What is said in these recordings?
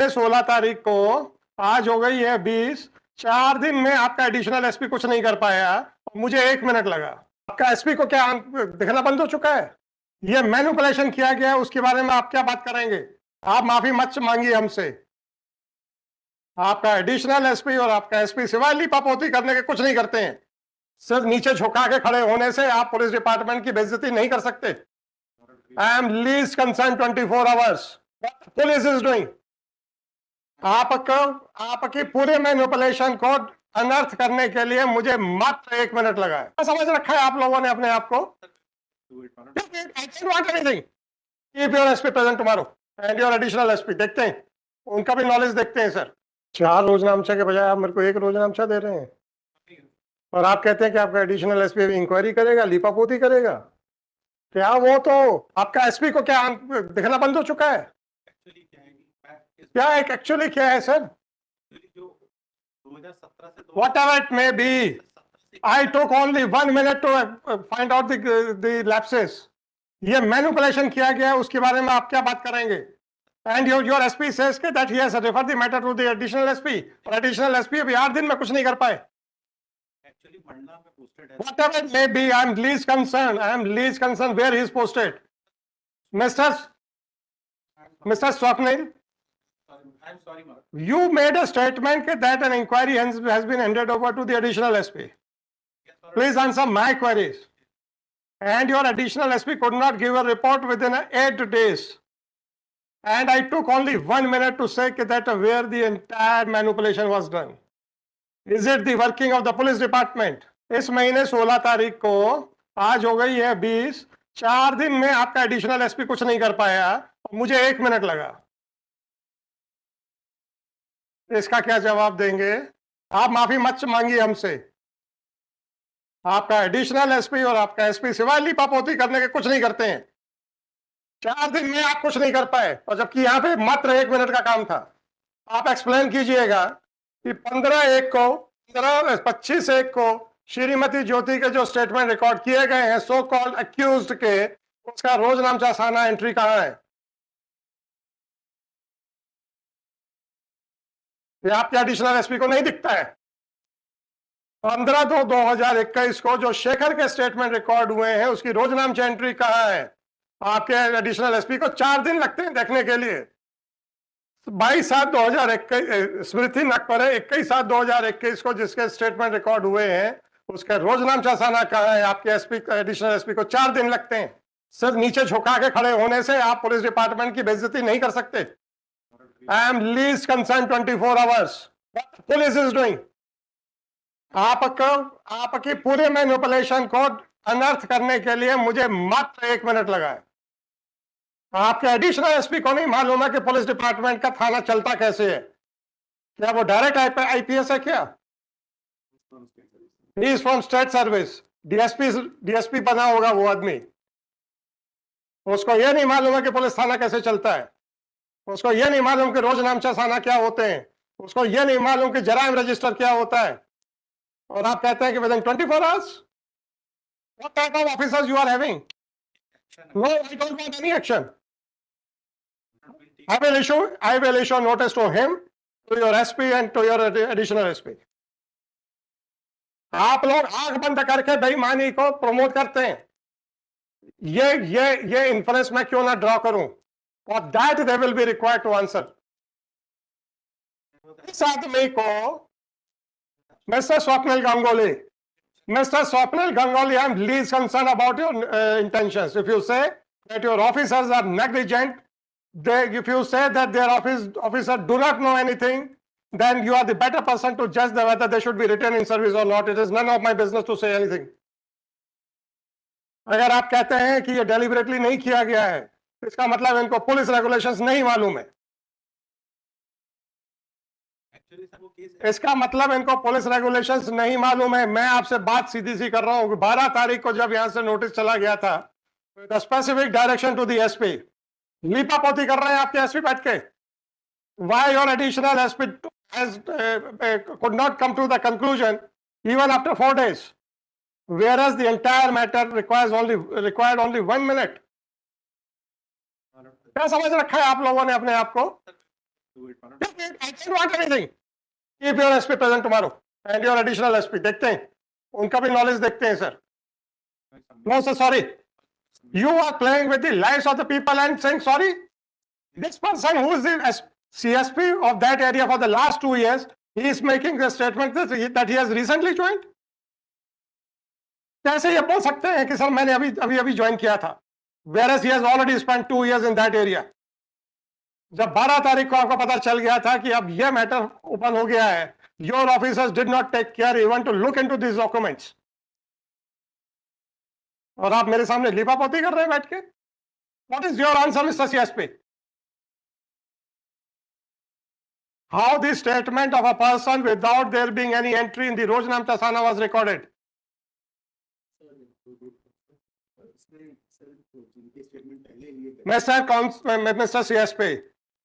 16 तारीख को, आज हो गई है 20, 4 दिन में आपका एडिशनल एसपी कुछ नहीं कर पाया, मुझे 1 मिनट लगा। आपका एसपी को क्या दिखना बंद हो चुका है? ये मैनिपुलेशन किया गया है, उसके बारे में आप क्या बात करेंगे? आप माफी मत मांगिए हमसे। आपका एडिशनल एसपी और आपका एसपी सिवाय लीपापोती करने के कुछ नहीं करते हैं। सिर्फ नीचे झुका के खड़े होने से आप पुलिस डिपार्टमेंट की बेइज्जती नहीं कर सकते। I am least concern 24 hours police is doing. आपकी पूरे मैनिपुलेशन को अनर्थ करने के लिए मुझे मात्र 1 मिनट लगा है। समझ रखा है आप लोगों ने अपने आप को। Keep your SP present tomorrow and your additional SP. देखते हैं, उनका भी नॉलेज देखते हैं। सर 4 रोजनामचा के बजाय आप मेरे को 1 रोजनामचा दे रहे हैं, और आप कहते हैं कि आपका एडिशनल एसपी इंक्वायरी करेगा, लीपापोती करेगा। क्या वो तो आपका एसपी को क्या दिखना बंद हो चुका है? क्या एक्चुअली क्या है sir? Whatever it may be, I took only 1 minute to find out the lapses. ये मैनिपुलेशन किया गया है, उसके बारे में आप क्या बात करेंगे? And your SP says that he has referred the matter to the additional SP, और additional SP अभी 8 दिन में कुछ नहीं कर पाए। Whatever it may be, I am least concerned. I am least concerned where he is posted. Mr. Swapnil, I'm sorry, Mark. You made a statement that an inquiry has been handed over to the additional SP. Yes, please answer my queries. And your additional SP could not give a report within 8 days. And I took only 1 minute to say that where the entire manipulation was done. Is it the working of the police department? इस महीने 16 तारीख को, आज हो गई है 20, 4 दिन में आपका एडिशनल एसपी कुछ नहीं कर पाया, मुझे 1 मिनट लगा। इसका क्या जवाब देंगे? आप माफी मत मांगिए हमसे। आपका एडिशनल एसपी और आपका एसपी सिवाय लीपापोती करने के कुछ नहीं करते हैं। 4 दिन में आप कुछ नहीं कर पाए, और जबकि यहाँ पे मात्र 1 मिनट का काम था। आप एक्सप्लेन कीजिएगा कि 25/1 को श्रीमती ज्योति के जो स्टेटमेंट रिकॉर्ड किए गए हैं सो कॉल्ड अक्यूज्ड के, उसका रोजनामचा साना एंट्री कहाँ है? ये आपके एडिशनल एसपी को नहीं दिखता है? 15/2/2021 को जो शेखर के स्टेटमेंट रिकॉर्ड हुए हैं उसकी रोजनामचा एंट्री कहाँ है? आपके एडिशनल एसपी को 4 दिन लगते हैं देखने के लिए। 22/7/2021 स्मृति नकपरे 21/7/2021 को जिसके स्टेटमेंट रिकॉर्ड हुए हैं उसका रोजनामचा साना कहाँ है? आपके एसपी एडिशनल एसपी को 4 दिन लगते हैं। सिर्फ नीचे झुका के खड़े होने से आप पुलिस डिपार्टमेंट की बेइज्जती नहीं कर सकते। I am least concern 24 hours police is doing. आपकी पूरे मैनिपुलेशन को अनर्थ करने के लिए मुझे मात्र 1 मिनट लगा है। आपके एडिशनल एसपी को नहीं मालूम है कि पुलिस डिपार्टमेंट का थाना चलता कैसे है? क्या वो डायरेक्ट आईपीएस है क्या? He is from state service. DSP बना होगा वो आदमी। उसको यह नहीं मालूम है कि पुलिस थाना कैसे चलता है। उसको यह नहीं मालूम कि रोजनामचा थाना क्या होते हैं। उसको यह नहीं मालूम कि जराइम रजिस्टर क्या होता है। और आप कहते हैं कि within 24 hours? What type of officers you are having? No, I don't want any action. I will issue notice to him, to your SP and to your additional SP. आप लोग आंख बंद करके बेईमानी को प्रमोट करते हैं। ये इन्फ्रेंस मैं क्यों ना ड्रॉ करूं? For that they will be required to answer. इस आदमी को Mr. Swapnil Ganguly, I am least concerned about your intentions. If you say that your officers are negligent, if you say that their officers do not know anything, then you are the better person to judge whether they should be retained in service or not. It is none of my business to say anything. अगर आप कहते हैं कि ये deliberately नहीं किया गया है, इसका मतलब इनको पुलिस रेगुलेशंस नहीं मालूम है। इसका मतलब इनको पुलिस रेगुलेशंस नहीं मालूम है। मैं आपसे बात सीधी सी कर रहा हूं। 12 तारीख को जब यहां से नोटिस चला गया था, specific direction to the SP, लीपापोती कर रहे हैं आपके एसपी बैठ के। Why your additional SP could not come to the conclusion even after 4 days, whereas the entire matter required only 1 minute. क्या समझ रखा है आप लोगों ने अपने आप को? I don't want anything. Keep your SP present tomorrow and your additional SP. देखते हैं, उनका भी knowledge देखते हैं sir. No sir, sorry. You are playing with the lives of the people and saying sorry. This person who is the CSP of that area for the last 2 years, he is making the statement that he has recently joined. कैसे ये बोल सकते हैं कि sir मैंने अभी join किया था, whereas he has already spent 2 years in that area. जब 12 तारीख को आपको पता चल गया था कि अब यह मैटर ओपन हो गया है, your officers did not take care even to look into these documents. और आप मेरे सामने लिपापोती कर रहे हैं बैठ के. What is your answer, Mr. CSP? How the statement of a person without there being any entry in the Rojnamcha Sana was recorded? Mr. CSP,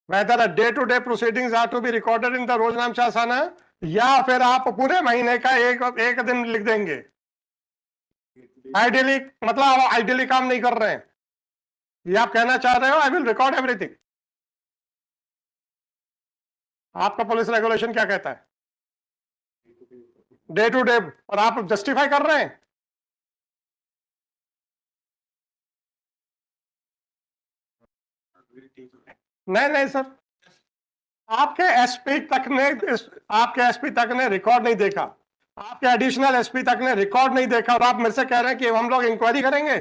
whether a day-to-day proceedings are to be recorded in the Rojnamcha Sana या फिर आप पूरे महीने का एक दिन लिख देंगे. आइडियली मतलब आप आइडियली काम नहीं कर रहे हैं, ये आप कहना चाह रहे हो. I will record everything. आपका पुलिस रेगुलेशन क्या कहता है? Day to day. और आप जस्टिफाई कर रहे हैं. नहीं सर, आपके एसपी तक ने रिकॉर्ड नहीं देखा, आपके एडिशनल एसपी तक ने रिकॉर्ड नहीं देखा, और आप मेरे से कह रहे हैं कि हम लोग इंक्वायरी करेंगे.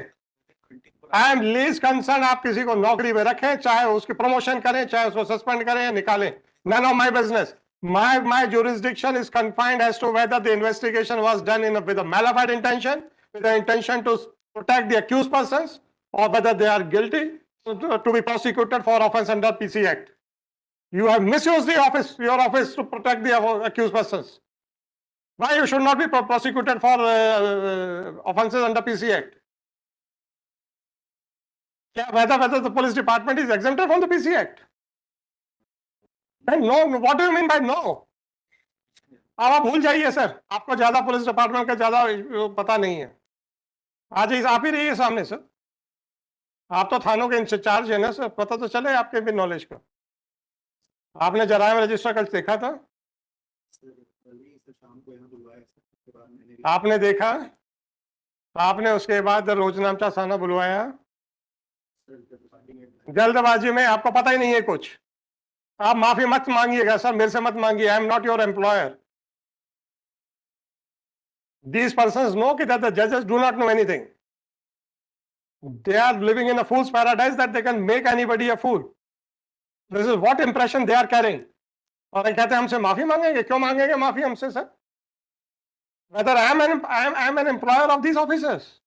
I am least concern. आप किसी को नौकरी में रखें, चाहे उसकी प्रमोशन करें, चाहे उसको सस्पेंड करें या निकालें, none of my business. My jurisdiction is confined as to whether the investigation was done with a mala-fide intention, with the intention to protect the accused persons, or whether they are guilty to be prosecuted for offence under PC Act. You have misused your office to protect the accused persons. Why you should not be prosecuted for offences under PC Act? Whether the police department is exempted from the PC Act? No, what do you mean by no? अब आप भूल जाइए sir, आपको ज्यादा police department का ज्यादा पता नहीं है. आज आप ही रहिए सामने सर, आप तो थानों के इंचार्ज है ना सर, पता तो चले आपके भी नॉलेज का. आपने जराइम रजिस्टर कल देखा था? आपने देखा? आपने उसके बाद रोजनामचा थाना बुलवाया. जल्दबाजी में आपको पता ही नहीं है कुछ. आप माफी मत मांगिएगा सर, मेरे से मत मांगिए. I am not your employer. These persons know that the judges do not know anything. They are living in a fool's paradise that they can make anybody a fool. This is what impression they are carrying. और कहते हैं हमसे माफी मांगेंगे. क्यों मांगेंगे माफी हमसे sir? Whether I am an employer of these officers.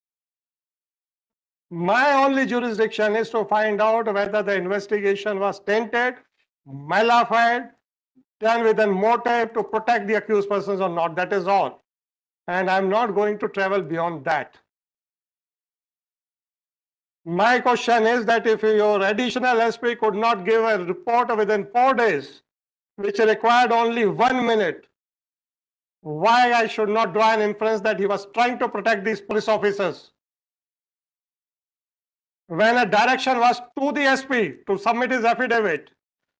My only jurisdiction is to find out whether the investigation was tainted, mala-fide, done with a motive to protect the accused persons or not. That is all. And I'm not going to travel beyond that. My question is that if your additional SP could not give a report within 4 days, which required only 1 minute, why I should not draw an inference that he was trying to protect these police officers? When a direction was to the SP to submit his affidavit,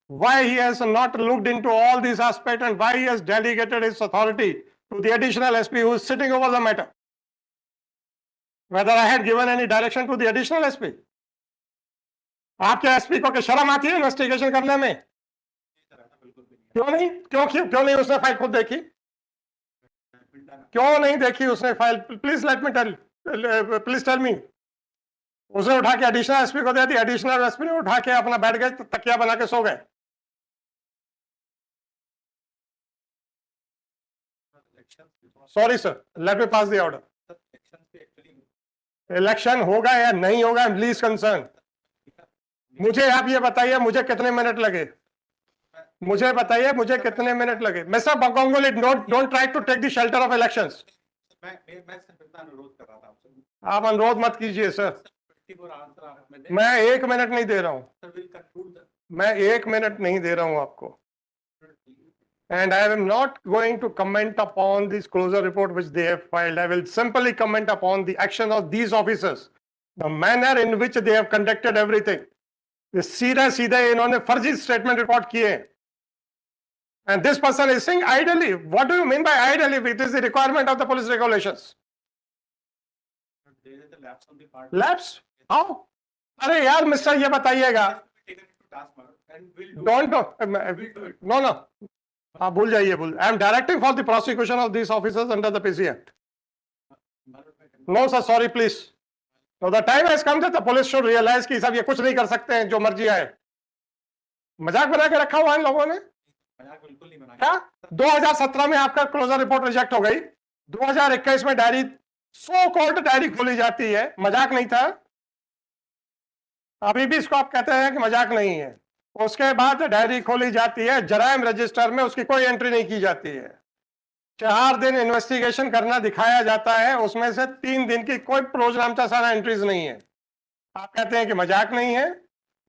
why he has not looked into all these aspects and why he has delegated his authority to the additional SP who is sitting over the matter? Whether I had given any direction to the additional SP? आपके SP को क्या शर्म आती है investigation करने में? क्यों नहीं उसने फाइल खुद देखी? क्यों नहीं देखी उसने फाइल? Please tell me. उसने उठा के एडिशनल एसपी को दे दी, एडिशनल एसपी ने उठा के अपना बैठ गए, तकिया बना के सो गए. Sorry sir, let me pass the order. Election होगा या नहीं होगा, आई एम लीस्ट कंसर्न. मुझे आप ये बताइए मुझे कितने मिनट लगे? मुझे बताइए मुझे कितने मिनट लगे? Mister Ganguly, don't try to take the shelter of elections. आप अनुरोध मत कीजिए सर. मैं 1 मिनट नहीं दे रहा हूं. मैं 1 मिनट नहीं दे रहा हूं आपको. And I am not going to comment upon this closure report which they have filed. I will simply comment upon the action of these officers, the manner in which they have conducted everything. सीधे इन्होंने फर्जी statement record किए. And this person is saying idly. What do you mean by idly? It is the requirement of the police regulations. There is a lapse on the part. Lapse? How? अरे यार mister ये बताइएगा. Taken into task, madam, and we'll do Don't. No. हाँ भूल जाइए भूल. I am directing for the prosecution of these officers under the PC Act. No sir, sorry please. So the time has come that the police should realize कि सब ये कुछ नहीं कर सकते हैं जो मर्जी आए. मजाक बना के रखा हुआ इन लोगों ने. मजाक बिल्कुल नहीं बनाया. क्या 2017 में आपका क्लोजर रिपोर्ट रिजेक्ट हो गई, 2021 में डायरी सो कॉल्ड डायरी खोली जाती है. मजाक नहीं था. अभी भी इसको आप कहते हैं कि मजाक नहीं है. उसके बाद डायरी खोली जाती है, जराइम रजिस्टर में उसकी कोई एंट्री नहीं की जाती है. 4 दिन इन्वेस्टिगेशन करना दिखाया जाता है, उसमें से 3 दिन की कोई प्रोग्राम सारा एंट्रीज नहीं है. आप कहते हैं कि मजाक नहीं है.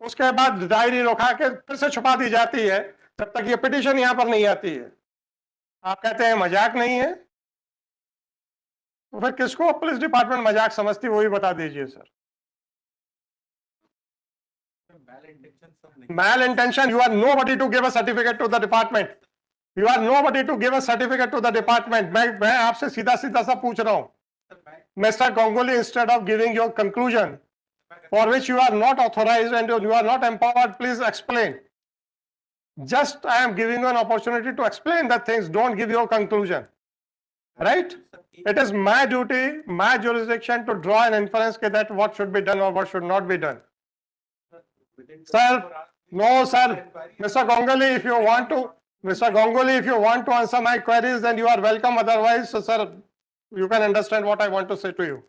उसके बाद डायरी रोका के फिर से छुपा दी जाती है जब तक ये पिटीशन यहां पर नहीं आती है. आप कहते हैं मजाक नहीं है. तो फिर किसको पुलिस डिपार्टमेंट मजाक समझती वही बता दीजिए sir. Malintention, you are nobody to give a certificate to the department. You are nobody to give a certificate to the department. मैं आपसे सीधा सा पूछ रहा हूं. Mr. Ganguly, instead of giving your conclusion for which you are not authorized and you are not empowered, please explain. Just I am giving you an opportunity to explain the things. Don't give your conclusion. Right? It is my duty, my jurisdiction to draw an inference that what should be done or what should not be done. Sir, no, sir. Mr. Ganguly, if you want to answer my queries, then you are welcome. Otherwise, sir, you can understand what I want to say to you.